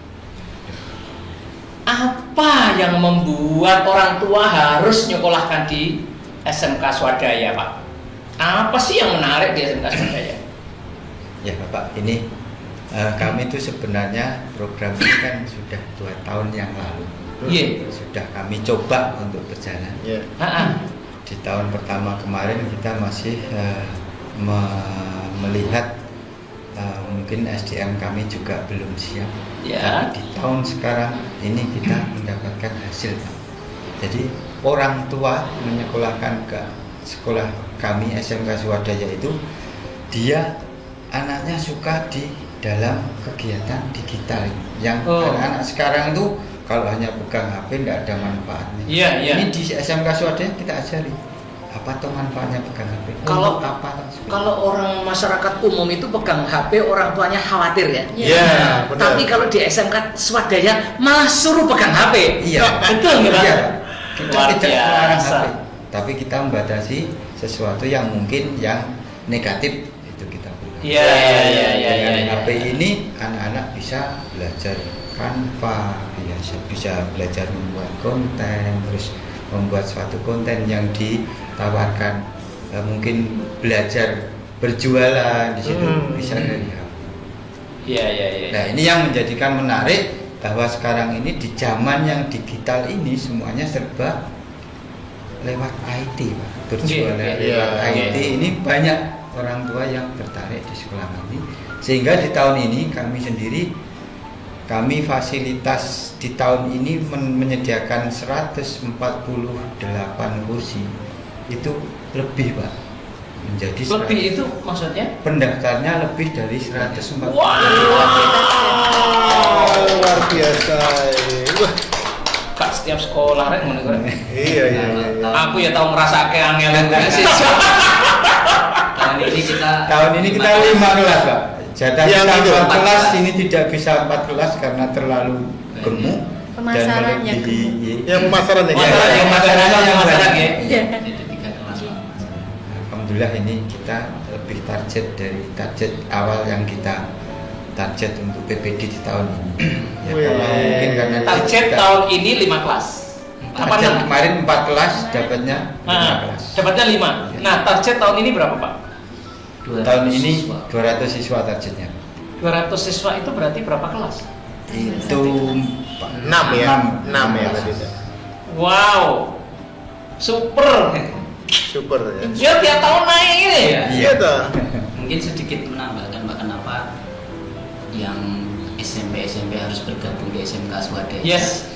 apa yang membuat orang tua harus nyekolahkan di SMK Swadaya Pak? Apa sih yang menarik di SMK Swadaya? Ya Bapak, ini kami itu sebenarnya program ini kan sudah 2 tahun yang lalu. Sudah kami coba untuk berjalan. Di tahun pertama kemarin kita masih melihat mungkin SDM kami juga belum siap. Tapi di tahun sekarang ini kita mendapatkan hasil. Jadi orang tua menyekolahkan ke sekolah kami SMK Swadaya itu, dia anaknya suka di dalam kegiatan digital yang anak-anak sekarang itu kalau hanya pegang HP tidak ada manfaatnya. Ini di SMK Swadaya kita ajari apa tuh manfaatnya pegang HP. Kalau orang masyarakat umum itu pegang HP, orang tuanya khawatir ya. Tapi kalau di SMK Swadaya malah suruh pegang HP. Betul nggak Pak? Kita tidak melarang HP, tapi kita membatasi sesuatu yang mungkin yang negatif itu kita berikan. Dengan HP ini anak-anak bisa belajar Canva, bisa belajar membuat konten, terus membuat suatu konten yang ditawarkan, mungkin belajar berjualan di situ bisa dari HP. Nah ini yang menjadikan menarik bahwa sekarang ini di zaman yang digital ini semuanya serba lewat IT, Pak. Berjualan lewat IT ini banyak orang tua yang tertarik di sekolah kami, sehingga di tahun ini kami fasilitas di tahun ini menyediakan 148 kursi. Itu lebih Pak, menjadi lebih itu maksudnya? Pendaftarnya lebih dari 140. Luar biasa. Kak setiap sekolah rek ngono. Iya. Aku ya tahu ngerasa keangel sih. Tahun ini kita 15 Pak. jatah yang bisa itu 4 kelas ini tidak bisa 4 kelas karena terlalu gemuk Pemasaran yang yang pemasaran ya. Yang masalah ya. Iya. Jadi 3 kelas. Alhamdulillah ini kita lebih target dari target awal yang kita target untuk PPD di tahun ini. Ya, kalau mungkin karena Target kita- tahun ini 5 kelas. Apa target 6? kemarin 4 kelas dapatnya 5 Nah, kelas. dapatnya 5. Nah, target tahun ini berapa, Pak? 200 Tahun ini siswa. 200 siswa targetnya. 200 siswa itu berarti berapa kelas? Itu 6 ya. 6 ya tadi. Wow. Super. Super ya. Dia tiap tahun naik ini. Iya toh. Mungkin sedikit menambahkan Pak, kenapa yang SMP harus bergabung di SMK Swadaya. Yes.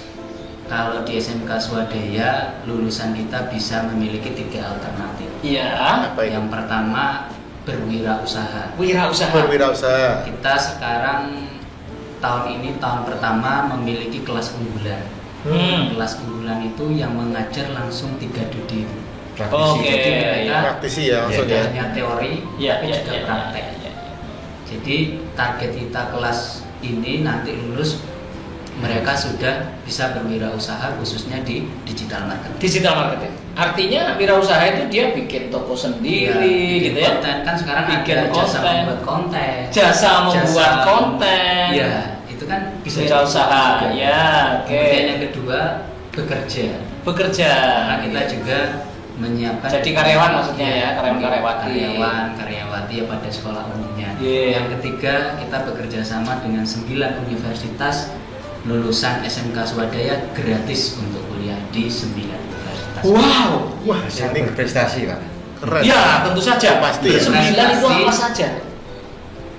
Kalau di SMK Swadaya lulusan kita bisa memiliki 3 alternatif. Iya. Apa itu? Yang pertama berwirausaha. Wirausaha. Berwirausaha. Kita sekarang tahun ini tahun pertama memiliki kelas unggulan. Kelas unggulan itu yang mengajar langsung 3 dudi. Praktisi. Oke. Jadi mereka Praktisi ya tidak maksudnya. hanya teori, Iya, tapi iya, juga iya, praktek. iya, iya. Jadi target kita kelas ini nanti lulus mereka sudah bisa berwirausaha khususnya di digital marketing. Digital marketing. Artinya wirausaha itu dia bikin toko sendiri Bikin gitu ya. konten kan sekarang Bikin ada jasa konten. membuat konten. Jasa membuat konten. Iya, itu kan bisa Wirausaha. juga. Ya, oke. Kemudian yang kedua bekerja. Bekerja. Karena kita juga menyiapkan Jadi karyawan maksudnya ya, karyawan-karyawati. karyawati ya pada sekolah umumnya. Iya. Yang ketiga, kita bekerja sama dengan 9 universitas lulusan SMK Swadaya gratis untuk kuliah di 9 universitas. Wow. Wah, Bisa ini berprestasi Pak. keren. Ya, tentu saja. Pasti ya. 9 itu apa saja?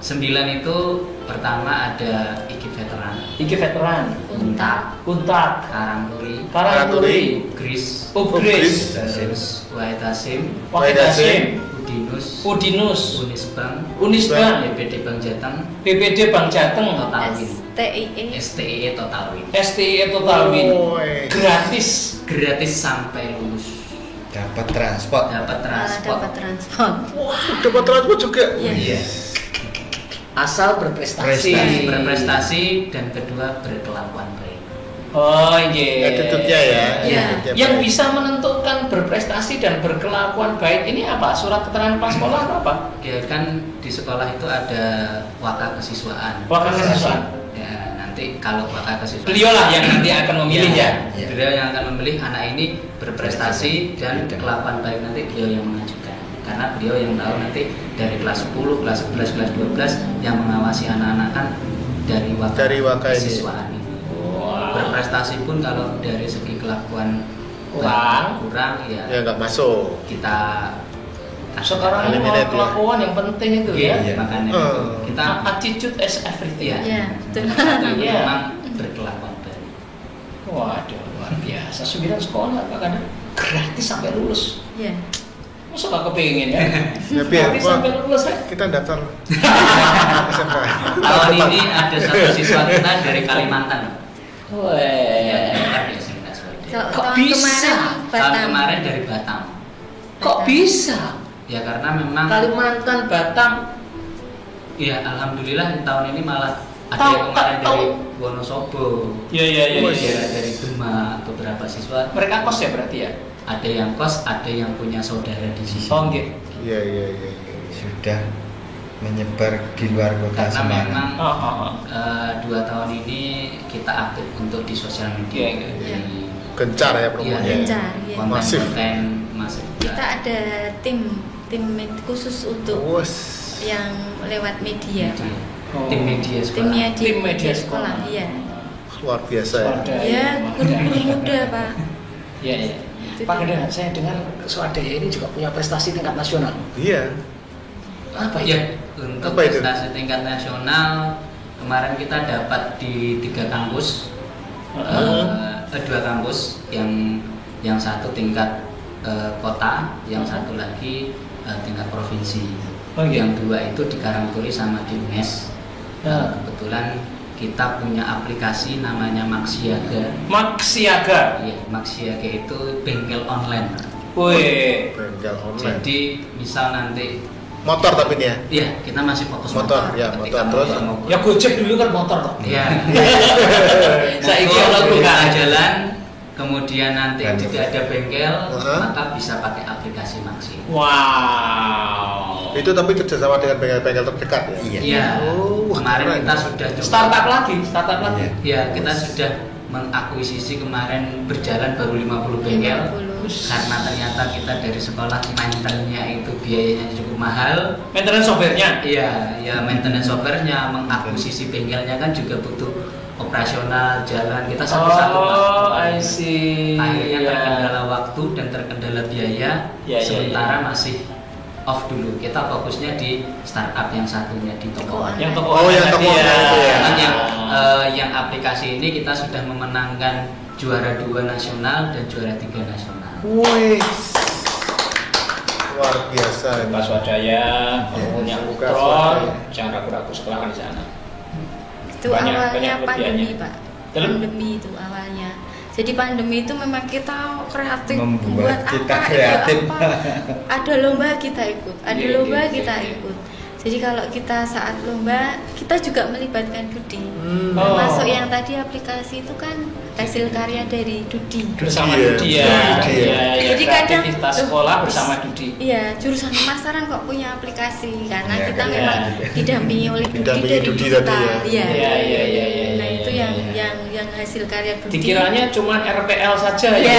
9 itu pertama ada IKIP veteran, Iki veteran, Untak, Untak, Karangturi, Karangturi, Gris, Ugris, terus Wahid Hasim, Wahid Hasim, Udinus, Udinus, Unisbank, Unisbank, BPD Bank Jateng, BPD Bank Jateng, Totalwin, STIE. STIE Totalwin. STIE Totalwin, Woi. gratis. Gratis sampai lulus. Dapat transport. Dapat transport. Dapat transport. Dapat transport juga. Iya. Asal berprestasi. Berprestasi dan kedua berkelakuan baik. Oh iya. Attitude-nya ya. Ya, Attitude-nya yang baik. bisa menentukan berprestasi dan berkelakuan baik ini apa? Surat keterangan pas sekolah atau apa? Ya kan di sekolah itu ada waka kesiswaan. Waka kesiswaan. Ya nanti kalau waka kesiswaan. Beliau lah yang nanti akan memilih ya. Ya. Beliau yang akan memilih anak ini berprestasi dan kelakuan baik, nanti beliau yang mengajukan. Karena beliau yang tahu nanti dari kelas 10, kelas 11, kelas 12 yang mengawasi anak-anak kan dari waka ini. kesiswaan ini. Berprestasi pun kalau dari segi kelakuan Kurang. ya Ya nggak masuk. kita Sekarang ini Eliminate ya. kelakuan yang penting itu ya. iya, makanya itu kita Attitude is everything. ya Iya, betul. satu itu Iya. memang berkelakuan baik. Waduh, luar biasa. 9 sekolah kadang gratis sampai lulus. Iya. Masa gak kepingin ya? Tapi ya, Gratis Pak, sampai lulus ya? kita daftar SMK. Tahun ini ada satu siswa kita dari Kalimantan. Yang Weh. daftar di SMK Swadaya. Kalau Kok tahun bisa? kemarin Tahun Batam. kemarin dari Batam. Kok bisa? Ya karena memang Kalimantan, Batam. ya alhamdulillah tahun ini malah ada Tahu- yang kemarin tahu. dari Wonosobo. Iya, iya, iya. Ada dari Demak beberapa siswa. Mereka kos ya berarti ya? Ada yang kos, ada yang punya saudara di sini. Oh, nggih. Iya iya iya. Sudah menyebar di luar kota Karena Semarang. memang Oh, oh, oh. 2 tahun ini kita aktif untuk di sosial media. Iya, iya. Di- Gencar ya promonya. Iya, Gencar, iya. Masif. konten masif. Kita ada tim khusus untuk Wes. yang lewat media, Pak. Oh. Tim media Tim sekolah. Tim media sekolah. Iya. Luar biasa ya. Swadaya. Ya, guru-guru muda, Pak. Iya, iya. Itu Pak dia. Kedan, saya dengar Swadaya ini juga punya prestasi tingkat nasional. Iya. Apa Ya, untuk Apa itu? prestasi tingkat nasional kemarin kita dapat di 3 kampus, 2 kampus, yang satu tingkat kota, yang satu lagi tingkat provinsi. Oh, iya. Yang 2 itu di Karangturi sama di UNES. Ya. Kebetulan kita punya aplikasi namanya Maxiaga. Maxiaga. Iya, Maxiaga itu bengkel online. Wih. Bengkel online. Jadi misal nanti Motor tapi ini ya? Iya, kita masih fokus motor. Ya, ketika motor terus. Ya Gojek dulu kan motor toh. Iya. Saya Monggo kira buka bukan jalan, kemudian nanti tidak ada bengkel, Uh-huh. maka bisa pakai aplikasi Maxi. Wow. Itu tapi kerjasama dengan bengkel-bengkel terdekat ya? Iya. Oh, Kemarin keren. kita sudah coba. Startup lagi. Iya, kita sudah mengakuisisi kemarin berjalan baru 50 bengkel. 50. Karena ternyata kita dari sekolah maintenance-nya itu biayanya cukup mahal. Maintenance software-nya. Iya, ya maintenance software-nya, mengakuisisi bengkelnya kan juga butuh operasional jalan kita satu-satu. Oh, I see. Akhirnya Ya. terkendala waktu dan terkendala biaya. Ya, sementara masih off dulu. Kita fokusnya di startup yang satunya di toko. Yang toko Oh, yang toko online online itu ya. Cuman yang aplikasi ini kita sudah memenangkan juara 2 nasional dan juara 3 nasional. Wih, luar biasa. Pak Swadaya, kalau punya Buka Utron, Swadaya. jangan ragu-ragu sekolahkan di sana. Itu Banyak awalnya pandemi kelebihannya. Pak. Terus? Pandemi itu awalnya. Jadi pandemi itu memang kita kreatif, Membuat buat kita apa, kreatif. ikut apa. Ada lomba kita ikut, ada Iya, lomba iya, kita iya. ikut. Jadi kalau kita saat lomba, kita juga melibatkan Dudi. Oh. Termasuk yang tadi aplikasi itu kan hasil karya dari Dudi. Bersama Iya, Dudi ya. Dudi ya. Iya, iya. Jadi kadang Kreativitas sekolah bersama Dudi. Iya, jurusan pemasaran kok punya aplikasi karena Iya, kita iya. memang didampingi oleh Dudi Didampingi dari Dudi kita. tadi ya. Iya. Iya, iya, iya, iya. Nah, itu iya, yang hasil karya Dudi. Dikiranya cuma RPL saja Iya. ya.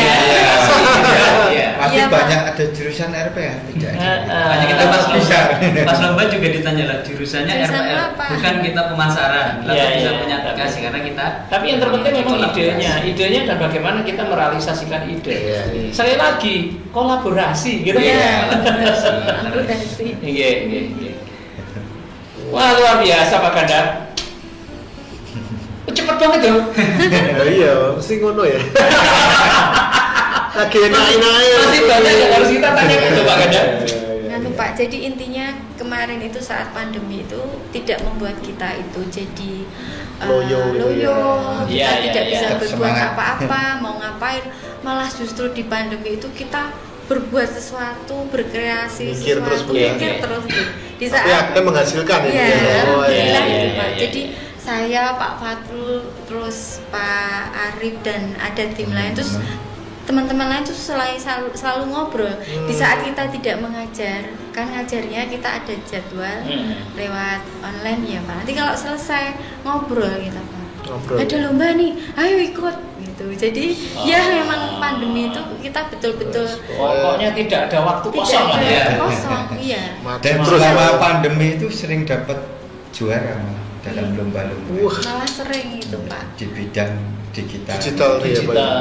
Iya. Tapi Iya, Pak. banyak ada jurusan RP ya? Tidak ada. Makanya kita pas Bisa. lomba, pas lomba juga ditanya lah jurusannya Jurusan RPL, apa? bukan kita pemasaran. Lah Iya, kok bisa iya. punya aplikasi karena kita. Tapi yang terpenting memang kolaborasi. idenya dan bagaimana kita merealisasikan ide. Iya. Sekali lagi kolaborasi gitu Iya. ya. Kolaborasi. Iya, iya, iya. Wah, luar biasa Pak Ganda. Cepet banget ya. Iya, mesti ngono ya. Lagi enak-enak. Masih banyak yang harus kita tanya gitu Pak Ganda. Nganu Pak, jadi intinya kemarin itu saat pandemi itu tidak membuat kita itu jadi loyo. Kita Iya, iya, tidak iya. bisa Tetap berbuat semangat. apa-apa, mau ngapain, malah justru di pandemi itu kita berbuat sesuatu, berkreasi Mikir terus, sesuatu, Bu, ya. mikir terus gitu. Di Tapi akhirnya menghasilkan ini. Iya, Oh, alhamdulillah iya, itu iya, Pak. iya. Jadi saya, Pak Fatul, terus Pak Arif dan ada tim lain, terus teman-teman lain tuh selalu ngobrol. Di saat kita tidak mengajar, kan ngajarnya kita ada jadwal lewat online ya Pak. Nanti kalau selesai ngobrol kita Pak. Ngobrol. Ada lomba nih, ayo ikut gitu. Jadi ya memang pandemi itu kita betul-betul Pokoknya tidak ada waktu tidak kosong lah ada ya. kosong, iya. Dan Terus selama pandemi itu sering dapat juara dalam lomba-lomba Malah sering itu Pak. di bidang digital. Digital ya, Pak. Digital,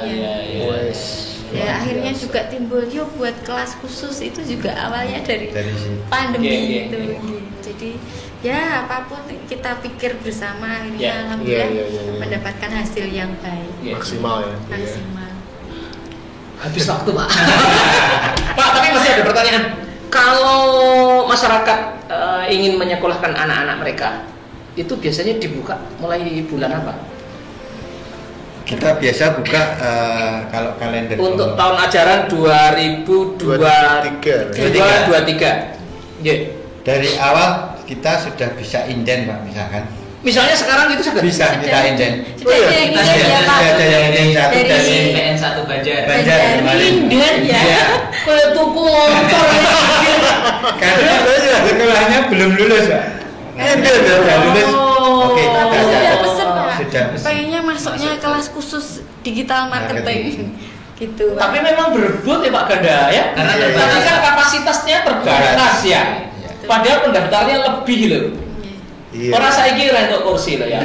ya, ya. Wes. Ya akhirnya juga timbul yuk buat kelas khusus itu juga awalnya dari Dari situ. pandemi Iya, iya, itu. iya. Jadi ya apapun kita pikir bersama akhirnya Iya, alhamdulillah iya, iya, iya. mendapatkan hasil yang baik, Iya. Maksimal ya. maksimal. Habis waktu Pak. Pak, tapi masih ada pertanyaan. Kalau masyarakat ingin menyekolahkan anak-anak mereka, itu biasanya dibuka mulai bulan apa? Kita biasa buka kalau kalender Untuk tahun ajaran 2023. 23. Iya. dari awal kita sudah bisa inden Pak misalkan. Misalnya sekarang itu sudah Bisa kita inden. Sudah ada yang Kita ini ya Pak. Ada yang inden satu Dari- Dari dari PN 1 Banjar. Banjar kemarin. Inden ya. Iya. Kayak tuku motor ya. Karena sekolahnya belum lulus Pak. Inden ya? Sudah lulus. Oh. Oke, kita Sudah catat. pesen Pak. Sudah pesen. Pengennya masuknya kelas khusus digital marketing. Gitu. Pak. Tapi memang berebut ya Pak Ganda ya. Karena Tapi terbatas. kan kapasitasnya terbatas ya. Iya. Padahal pendaftarnya lebih loh. Iya. Orang saya kira untuk kursi loh ya.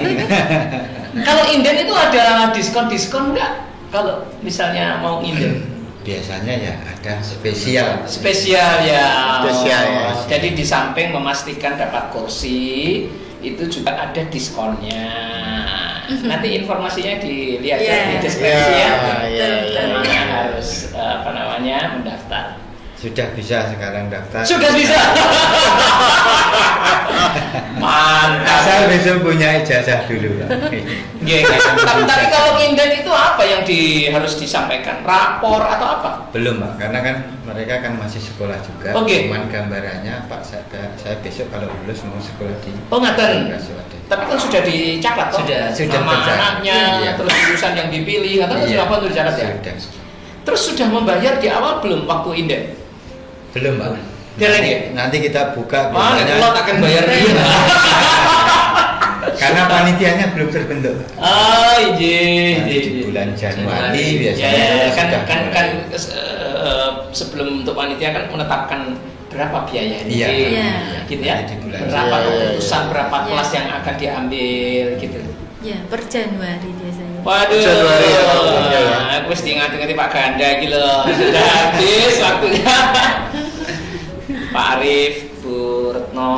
Kalau inden itu ada diskon nggak? Kalau misalnya mau inden? Biasanya ya ada spesial. Spesial ya. Spesial ya. Jadi di samping memastikan dapat kursi, itu juga ada diskonnya. Nanti informasinya dilihat Iya. di deskripsi ya. Iya. Yang harus apa namanya mendaftar. Sudah bisa sekarang daftar. Sudah bisa. Mantap. Asal besok punya ijazah dulu. Tapi kalau nginden itu apa yang harus disampaikan? Rapor atau apa? Belum Pak, karena kan mereka kan masih sekolah juga. Cuman gambarannya Pak, saya besok kalau lulus mau sekolah di ngaten. Tapi kan sudah dicatat toh? Sudah nama anaknya, terus jurusan yang dipilih, atau sudah apa tuh dicatat ya? Terus sudah membayar di awal belum waktu inden? Belum Pak. Nanti kita buka. Mana kalau akan bayar dia? Karena panitianya belum terbentuk. Oh iya. Di bulan Januari biasanya. Kan sebelum untuk panitia kan menetapkan berapa biayanya. Iya. Gitu ya. Berapa keputusan berapa kelas yang akan diambil gitu. Ya, per Januari biasanya. Waduh. Januari ya. Aku mesti ngerti Pak Ganda gitu loh. Sudah habis waktunya. Pak Arif, Bu Retno,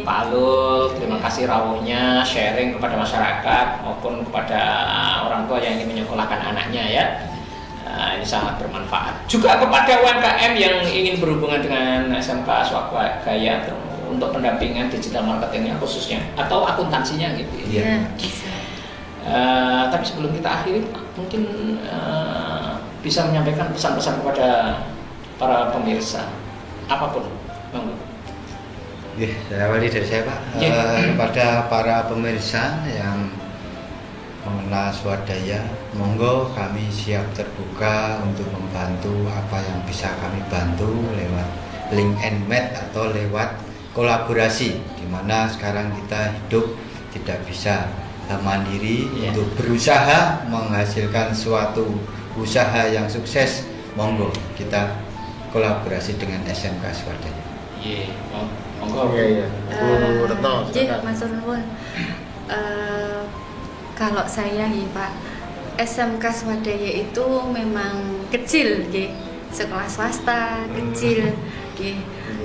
Pak Alul, terima kasih rawuhnya sharing kepada masyarakat maupun kepada orang tua yang ingin menyekolahkan anaknya ya. Ini sangat bermanfaat. Juga kepada UMKM yang ingin berhubungan dengan SMK Swadaya untuk pendampingan digital marketingnya khususnya atau akuntansinya gitu. Iya. Tapi sebelum kita akhiri, mungkin bisa menyampaikan pesan-pesan kepada para pemirsa apapun. Saya awali dari saya Pak. Kepada para pemirsa yang mengenal Swadaya, monggo kami siap terbuka untuk membantu apa yang bisa kami bantu lewat link and match atau lewat kolaborasi, di mana sekarang kita hidup tidak bisa mandiri untuk berusaha menghasilkan suatu usaha yang sukses. Monggo kita kolaborasi dengan SMK Swadaya. Monggo. Bu Retno, Mas Nurul. Kalau saya nih Pak, SMK Swadaya itu memang kecil, sekolah swasta kecil,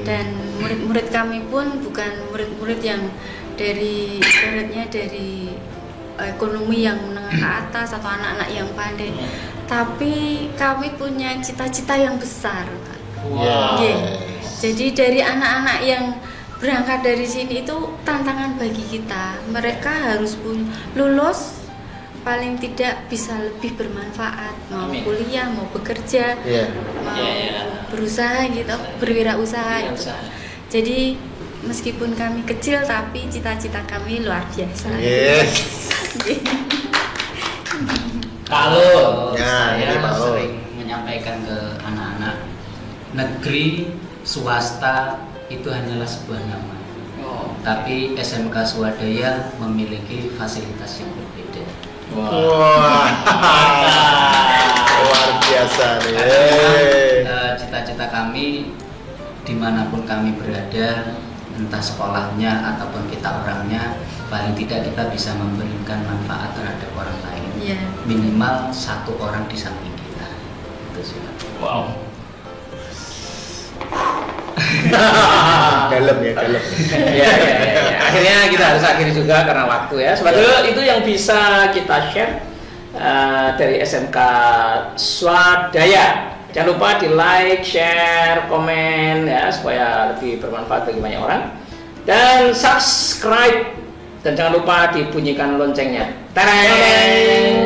dan murid-murid kami pun bukan murid-murid yang dari ibaratnya dari ekonomi yang menengah ke atas atau anak-anak yang pandai, tapi kami punya cita-cita yang besar, Pak. Jadi dari anak-anak yang berangkat dari sini itu tantangan bagi kita. Mereka harus lulus paling tidak bisa lebih bermanfaat, mau kuliah, mau bekerja, mau berusaha gitu, berwirausaha gitu. Jadi meskipun kami kecil tapi cita-cita kami luar biasa. Kalau saya sering menyampaikan ke anak-anak, negeri swasta itu hanyalah sebuah nama. Tapi SMK Swadaya memiliki fasilitas yang berbeda. Wah, luar biasa nih. Cita-cita kami dimanapun kami berada, entah sekolahnya ataupun kita orangnya, paling tidak kita bisa memberikan manfaat terhadap orang lain. Minimal satu orang di samping kita. Itu sih. Wow. Dalam. Ya. Akhirnya kita harus akhiri juga karena waktu ya. Sebetulnya itu yang bisa kita share dari SMK Swadaya. Jangan lupa di like, share, komen ya supaya lebih bermanfaat bagi banyak orang. Dan subscribe dan jangan lupa dibunyikan loncengnya. Tereng.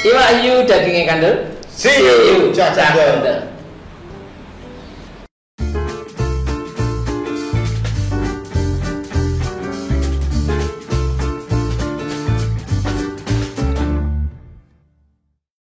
Iwa Ayu dagingnya kandel. See you, Jack Kandel.